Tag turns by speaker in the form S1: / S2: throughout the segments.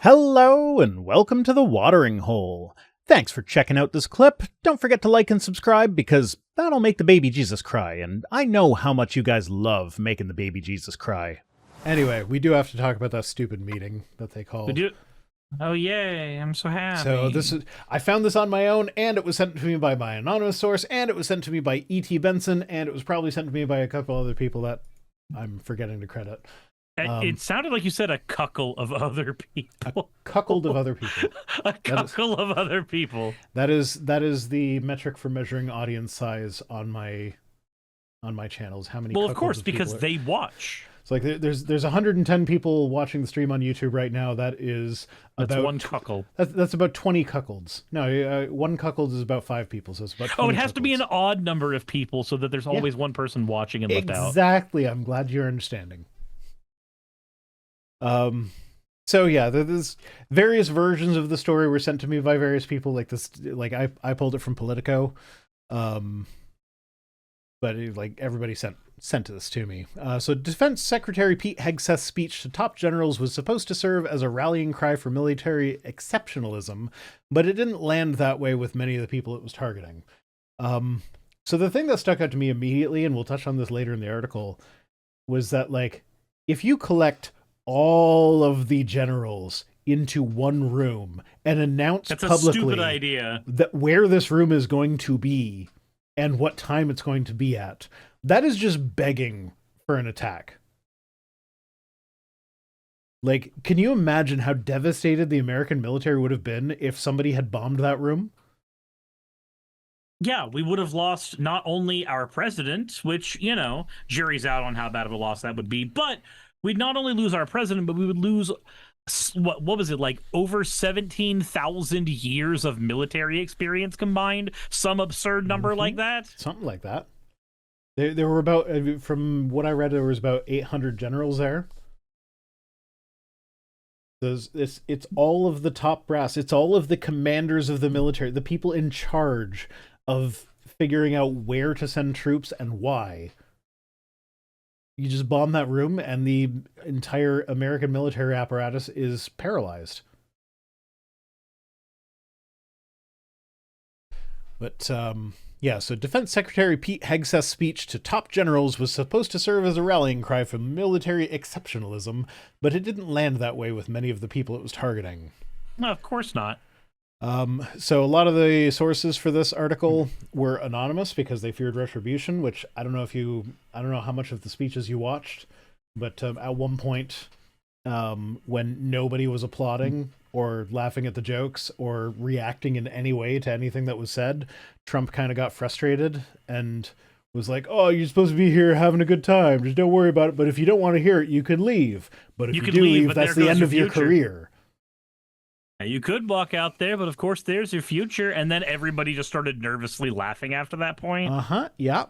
S1: Hello and welcome to the Watering Hole. Thanks for checking out this clip. Don't forget to like and subscribe because that'll make the baby Jesus cry, and I know how much you guys love making the baby Jesus cry.
S2: Anyway, we do have to talk about that stupid meeting that they called.
S3: We do. Oh yay! I'm so happy.
S2: So I found this on my own, and it was sent to me by my anonymous source, and it was sent to me by E.T. Benson, and it was probably sent to me by a couple other people that I'm forgetting to credit.
S3: It sounded like you said a cuckle of other people.
S2: A cuckold of other people.
S3: A cuckle of other people.
S2: That is the metric for measuring audience size on my channels. How many?
S3: Well, of course, because they watch.
S2: It's like there's 110 people watching the stream on YouTube right now. That's about
S3: one cuckold.
S2: That's about 20 cuckolds. No, one cuckold is about 5 people, so it's about 20
S3: it has
S2: cuckolds.
S3: to be an odd number of people so that there's always one person watching and left out.
S2: Exactly. I'm glad you're understanding. So yeah, there's various versions of the story were sent to me by various people. Like this, like I pulled it from Politico, but everybody sent this to me. So Defense Secretary Pete Hegseth's speech to top generals was supposed to serve as a rallying cry for military exceptionalism, but it didn't land that way with many of the people it was targeting. So the thing that stuck out to me immediately, and we'll touch on this later in the article, was that if you collect all of the generals into one room and announce publicly
S3: a stupid idea
S2: that where this room is going to be and what time it's going to be at, that is just begging for an attack. Can you imagine how devastated the American military would have been if somebody had bombed that room?
S3: Yeah, we would have lost not only our president, which, jury's out on how bad of a loss that would be, but we'd not only lose our president, but we would lose, what was it, over 17,000 years of military experience combined? Some absurd number like that?
S2: Something like that. There were about, from what I read, there was about 800 generals there. It's all of the top brass. It's all of the commanders of the military, the people in charge of figuring out where to send troops and why. You just bomb that room and the entire American military apparatus is paralyzed. But, so Defense Secretary Pete Hegseth's speech to top generals was supposed to serve as a rallying cry for military exceptionalism, but it didn't land that way with many of the people it was targeting.
S3: No, of course not.
S2: So a lot of the sources for this article were anonymous because they feared retribution, which I don't know how much of the speeches you watched, but at one point, when nobody was applauding or laughing at the jokes or reacting in any way to anything that was said, Trump kind of got frustrated and was like, "Oh, you're supposed to be here having a good time. Just don't worry about it. But if you don't want to hear it, you can leave. But if you do leave, that's the end of your career."
S3: You could walk out there, but of course there's your future. And then everybody just started nervously laughing after that point.
S2: Yeah.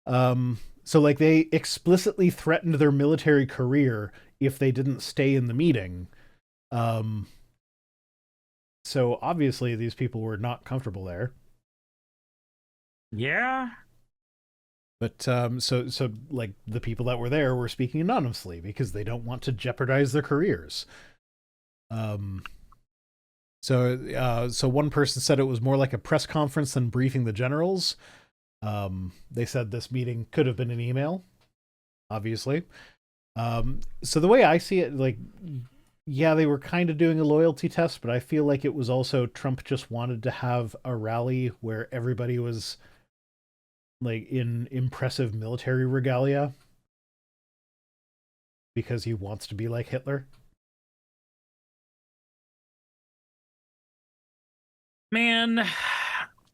S2: So they explicitly threatened their military career if they didn't stay in the meeting. So obviously these people were not comfortable there.
S3: Yeah.
S2: But so the people that were there were speaking anonymously because they don't want to jeopardize their careers. So one person said it was more like a press conference than briefing the generals. They said this meeting could have been an email, obviously. So the way I see it, they were kind of doing a loyalty test, but I feel like it was also Trump just wanted to have a rally where everybody was in impressive military regalia because he wants to be like Hitler.
S3: Man,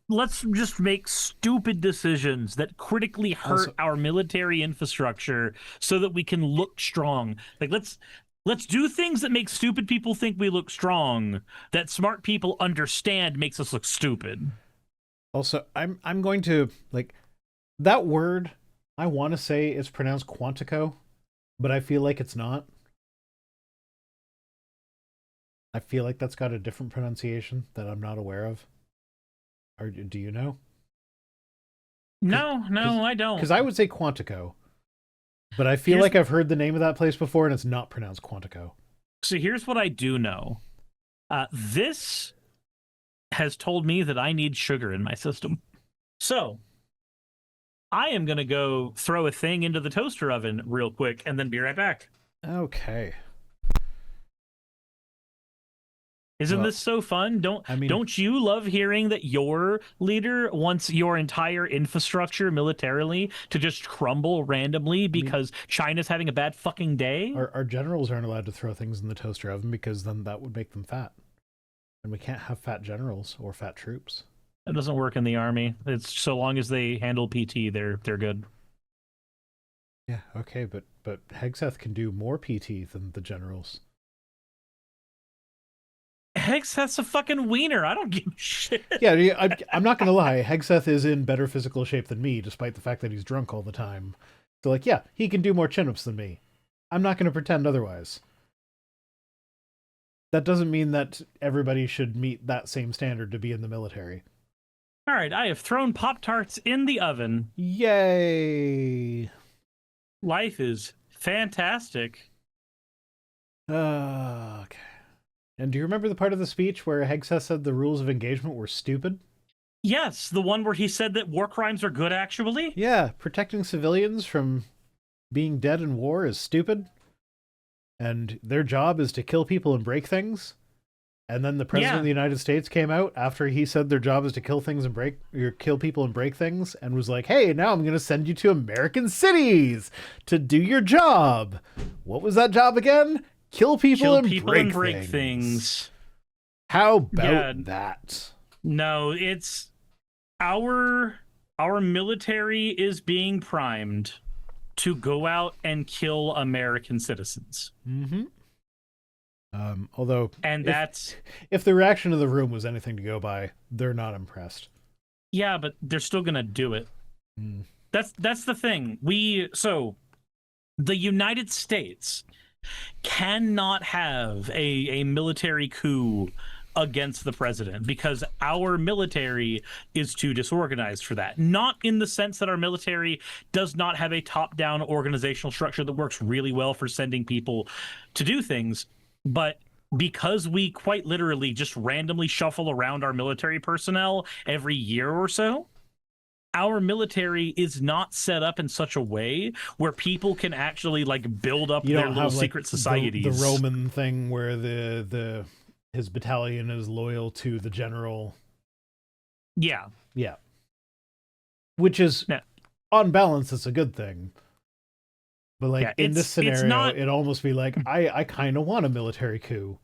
S3: let's just make stupid decisions that critically hurt our military infrastructure so that we can look strong. Let's do things that make stupid people think we look strong, that smart people understand makes us look stupid.
S2: Also, I'm going to that word, I want to say it's pronounced Quantico, but I feel like it's not. I feel like that's got a different pronunciation that I'm not aware of. Or do you know?
S3: No, I don't.
S2: Because I would say Quantico, but I feel like I've heard the name of that place before and it's not pronounced Quantico.
S3: So here's what I do know. This has told me that I need sugar in my system. So I am going to go throw a thing into the toaster oven real quick and then be right back.
S2: Okay.
S3: Isn't this so fun? Don't you love hearing that your leader wants your entire infrastructure militarily to just crumble randomly because China's having a bad fucking day?
S2: Our generals aren't allowed to throw things in the toaster oven because then that would make them fat. And we can't have fat generals or fat troops.
S3: It doesn't work in the army. It's so long as they handle PT, they're good.
S2: Yeah, okay, but Hegseth can do more PT than the generals.
S3: Hegseth's a fucking wiener. I don't give a shit.
S2: Yeah, I'm not gonna lie. Hegseth is in better physical shape than me, despite the fact that he's drunk all the time. So, like, yeah, he can do more chin-ups than me. I'm not gonna pretend otherwise. That doesn't mean that everybody should meet that same standard to be in the military.
S3: All right, I have thrown Pop-Tarts in the oven.
S2: Yay!
S3: Life is fantastic.
S2: Okay. And do you remember the part of the speech where Hegseth said the rules of engagement were stupid?
S3: Yes, the one where he said that war crimes are good, actually?
S2: Yeah, protecting civilians from being dead in war is stupid. And their job is to kill people and break things. And then the president of the United States came out after he said their job is to kill things and kill people and break things, and was like, hey, now I'm going to send you to American cities to do your job. What was that job again? Kill people and break things. How about that?
S3: No, it's our military is being primed to go out and kill American citizens.
S2: Mm-hmm. Although, if the reaction of the room was anything to go by, they're not impressed.
S3: Yeah, but they're still gonna do it.
S2: Mm.
S3: That's the thing. The United States cannot have a military coup against the president because our military is too disorganized for that. Not in the sense that our military does not have a top-down organizational structure that works really well for sending people to do things, but because we quite literally just randomly shuffle around our military personnel every year or so, our military is not set up in such a way where people can actually like build up their little secret societies.
S2: The Roman thing where his battalion is loyal to the general.
S3: Yeah.
S2: Yeah. Which is, on balance, it's a good thing. But like in this scenario, it'd almost be like, I kind of want a military coup.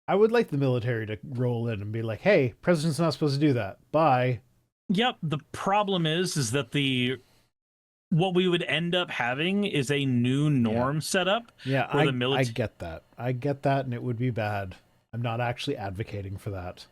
S2: I would like the military to roll in and be like, hey, president's not supposed to do that. Bye.
S3: Yep. The problem is that what we would end up having is a new norm set up.
S2: Yeah, I get that. I get that, and it would be bad. I'm not actually advocating for that.